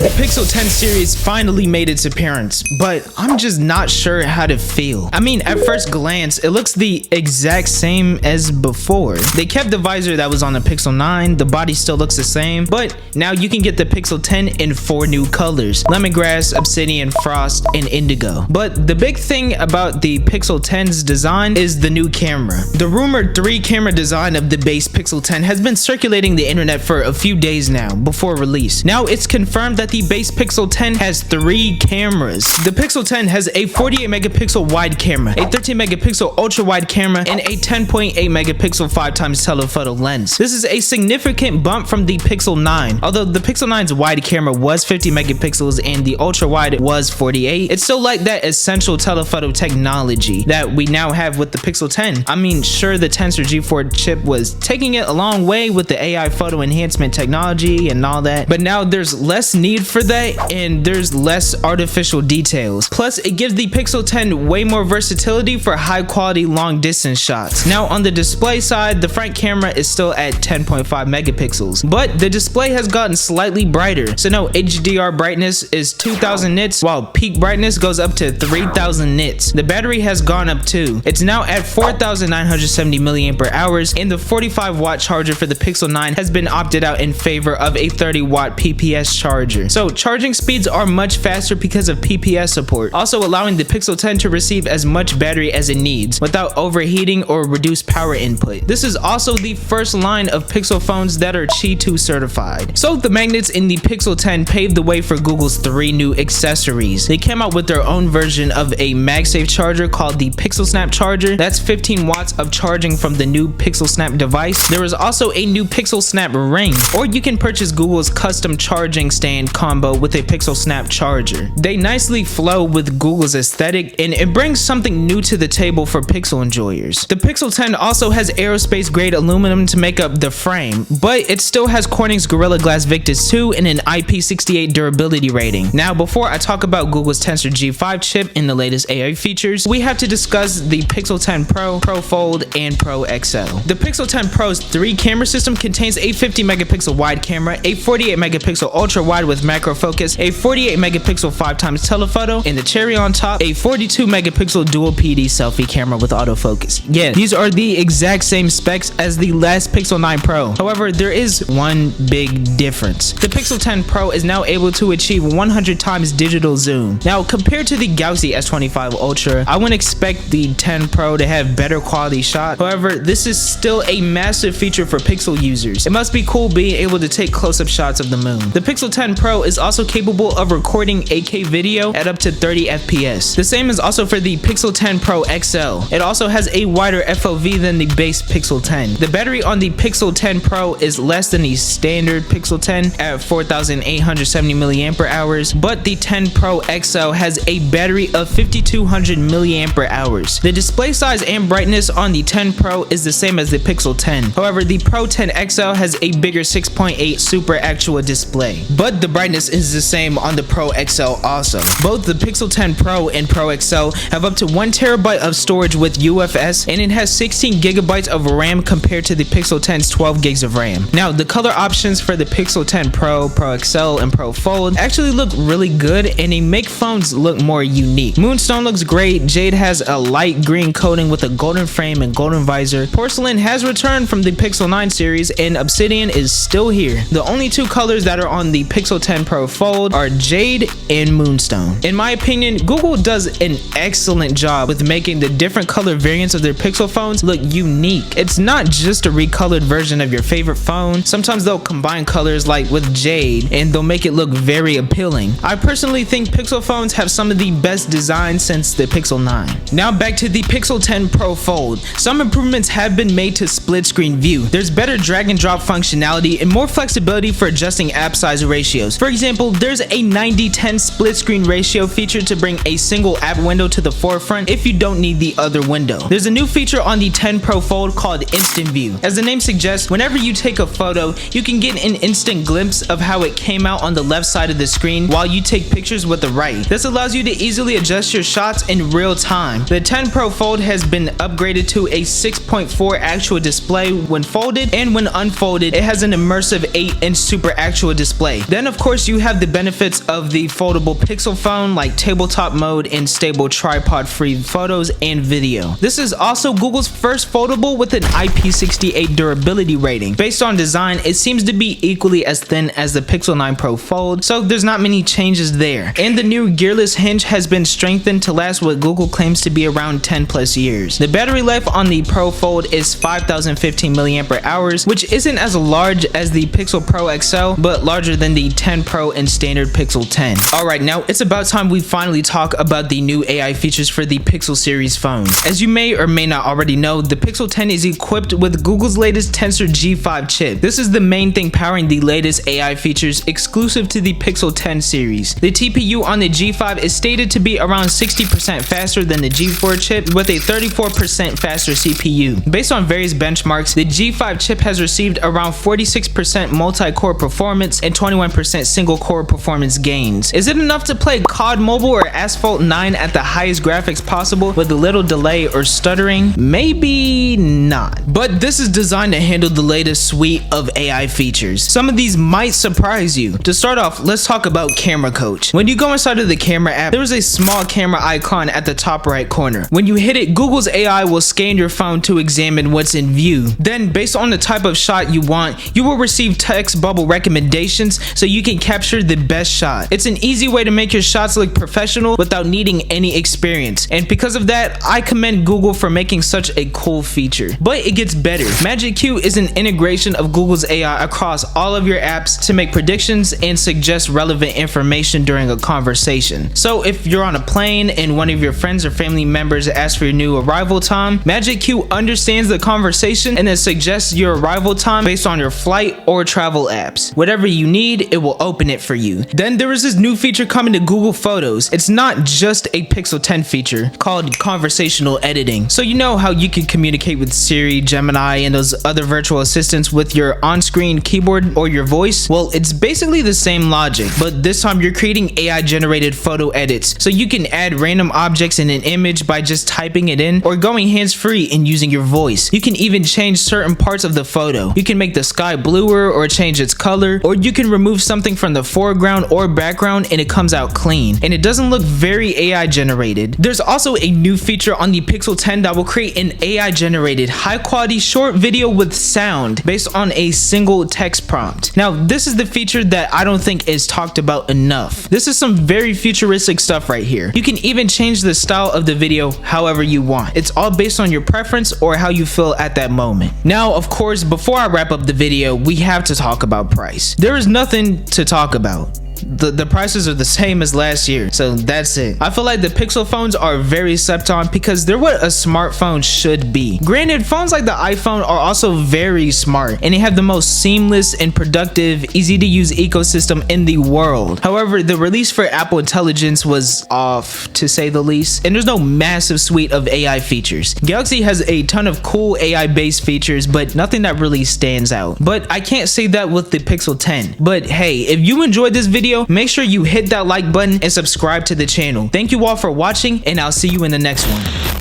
The Pixel 10 series finally made its appearance, but I'm just not sure how to feel. I mean, at first glance, it looks the exact same as before. They kept the visor that was on the Pixel 9, the body still looks the same, but now you can get the Pixel 10 in 4 new colors: lemongrass, obsidian, frost, and indigo. But the big thing about the Pixel 10's design is the new camera. The rumored 3-camera design of the base Pixel 10 has been circulating the internet for a few days now before release. Now it's confirmed that the base Pixel 10 has 3 cameras. The Pixel 10 has a 48 megapixel wide camera, a 13 megapixel ultra wide camera, and a 10.8 megapixel 5x telephoto lens. This is a significant bump from the Pixel 9. Although the Pixel 9's wide camera was 50 megapixels and the ultra wide was 48, it's still like that essential telephoto technology that we now have with the Pixel 10. I mean, sure, the Tensor G4 chip was taking it a long way with the AI photo enhancement technology and all that, but now there's less need for that and there's less artificial details. Plus, it gives the Pixel 10 way more versatility for high quality long distance shots. Now on the display side, the front camera is still at 10.5 megapixels, but the display has gotten slightly brighter. So now HDR brightness is 2000 nits while peak brightness goes up to 3000 nits. The battery has gone up too. It's now at 4970 milliampere hours, and the 45-watt charger for the Pixel 9 has been opted out in favor of a 30-watt PPS charger. So charging speeds are much faster because of PPS support, also allowing the Pixel 10 to receive as much battery as it needs without overheating or reduced power input. This is also the first line of Pixel phones that are Qi 2 certified. So the magnets in the Pixel 10 paved the way for Google's 3 new accessories. They came out with their own version of a MagSafe charger called the Pixel Snap charger. That's 15 watts of charging from the new Pixel Snap device. There is also a new Pixel Snap ring, or you can purchase Google's custom charging stand combo with a Pixel Snap charger. They nicely flow with Google's aesthetic, and it brings something new to the table for Pixel enjoyers. The Pixel 10 also has aerospace grade aluminum to make up the frame, but it still has Corning's Gorilla Glass Victus 2 and an IP68 durability rating. Now, before I talk about Google's Tensor G5 chip and the latest AI features, we have to discuss the Pixel 10 Pro, Pro Fold, and Pro XL. The Pixel 10 Pro's 3-camera system contains a 50 megapixel wide camera, a 48 megapixel ultra wide with macro focus, a 48 megapixel 5x telephoto, and the cherry on top, a 42 megapixel dual PD selfie camera with autofocus. Yeah, these are the exact same specs as the last Pixel 9 Pro. However, there is one big difference. The Pixel 10 Pro is now able to achieve 100 times digital zoom. Now, compared to the Galaxy S25 Ultra, I wouldn't expect the 10 Pro to have better quality shots. However, this is still a massive feature for Pixel users. It must be cool being able to take close-up shots of the moon. The Pixel 10 Pro is also capable of recording 8K video at up to 30 FPS. The same is also for the Pixel 10 Pro XL. It also has a wider FOV than the base Pixel 10. The battery on the Pixel 10 Pro is less than the standard Pixel 10 at 4870 milliampere hours, but the 10 Pro XL has a battery of 5200 milliampere hours. The display size and brightness on the 10 Pro is the same as the Pixel 10. However, the Pro 10 XL has a bigger 6.8 Super Actual display, but the brightness is the same on the Pro XL also. Both the Pixel 10 Pro and Pro XL have up to 1 terabyte of storage with UFS, and it has 16 gigabytes of RAM compared to the Pixel 10's 12 gigs of RAM. Now, the color options for the Pixel 10 Pro, Pro XL, and Pro Fold actually look really good, and they make phones look more unique. Moonstone looks great, Jade has a light green coating with a golden frame and golden visor, Porcelain has returned from the Pixel 9 series, and Obsidian is still here. The only 2 colors that are on the Pixel 10 Pro Fold are Jade and Moonstone. In my opinion, Google does an excellent job with making the different color variants of their Pixel phones look unique. It's not just a recolored version of your favorite phone. Sometimes they'll combine colors like with Jade and they'll make it look very appealing. I personally think Pixel phones have some of the best designs since the Pixel 9. Now back to the Pixel 10 Pro Fold. Some improvements have been made to split screen view. There's better drag and drop functionality and more flexibility for adjusting app size ratios. For example, there's a 90-10 split screen ratio feature to bring a single app window to the forefront if you don't need the other window. There's a new feature on the 10 Pro Fold called Instant View. As the name suggests, whenever you take a photo, you can get an instant glimpse of how it came out on the left side of the screen while you take pictures with the right. This allows you to easily adjust your shots in real time. The 10 Pro Fold has been upgraded to a 6.4 actual display when folded, and when unfolded, it has an immersive 8-inch Super Actual display. Then of course, course, you have the benefits of the foldable Pixel phone like tabletop mode and stable tripod-free photos and video. This is also Google's first foldable with an IP68 durability rating. Based on design, it seems to be equally as thin as the Pixel 9 Pro Fold, so there's not many changes there. And the new gearless hinge has been strengthened to last what Google claims to be around 10 plus years. The battery life on the Pro Fold is 5015 mAh, which isn't as large as the Pixel Pro XL, but larger than the 10 Pro and standard Pixel 10. Alright, now it's about time we finally talk about the new AI features for the Pixel series phones. As you may or may not already know, the Pixel 10 is equipped with Google's latest Tensor G5 chip. This is the main thing powering the latest AI features exclusive to the Pixel 10 series. The TPU on the G5 is stated to be around 60% faster than the G4 chip with a 34% faster CPU. Based on various benchmarks, the G5 chip has received around 46% multi-core performance and 21% single-core performance gains. Is it enough to play COD Mobile or Asphalt 9 at the highest graphics possible with a little delay or stuttering? Maybe not. But this is designed to handle the latest suite of AI features. Some of these might surprise you. To start off, let's talk about Camera Coach. When you go inside of the camera app, there is a small camera icon at the top right corner. When you hit it, Google's AI will scan your phone to examine what's in view. Then, based on the type of shot you want, you will receive text bubble recommendations so you can capture the best shot. It's an easy way to make your shots look professional without needing any experience. And because of that, I commend Google for making such a cool feature. But it gets better. Magic Q is an integration of Google's AI across all of your apps to make predictions and suggest relevant information during a conversation. So if you're on a plane and one of your friends or family members asks for your new arrival time, Magic Q understands the conversation and then suggests your arrival time based on your flight or travel apps. Whatever you need, it will open it for you. Then there is this new feature coming to Google Photos. It's not just a Pixel 10 feature called conversational editing. So you know how you can communicate with Siri, Gemini, and those other virtual assistants with your on-screen keyboard or your voice? Well, it's basically the same logic, but this time you're creating AI generated photo edits. So you can add random objects in an image by just typing it in or going hands-free and using your voice. You can even change certain parts of the photo. You can make the sky bluer or change its color, or you can remove something from the foreground or background and it comes out clean. And it doesn't look very AI generated. There's also a new feature on the Pixel 10 that will create an AI generated high quality short video with sound based on a single text prompt. Now, this is the feature that I don't think is talked about enough. This is some very futuristic stuff right here. You can even change the style of the video however you want. It's all based on your preference or how you feel at that moment. Now, of course, before I wrap up the video, we have to talk about price. There is nothing to talk about. The prices are the same as last year, so that's it. I feel like the Pixel phones are very slept on because they're what a smartphone should be. Granted, phones like the iPhone are also very smart and they have the most seamless and productive, easy to use ecosystem in the world. However, the release for Apple Intelligence was off, to say the least, and there's no massive suite of AI features. Galaxy has a ton of cool AI based features, but nothing that really stands out. But I can't say that with the Pixel 10. But hey, if you enjoyed this video, make sure you hit that like button and subscribe to the channel. Thank you all for watching, and I'll see you in the next one.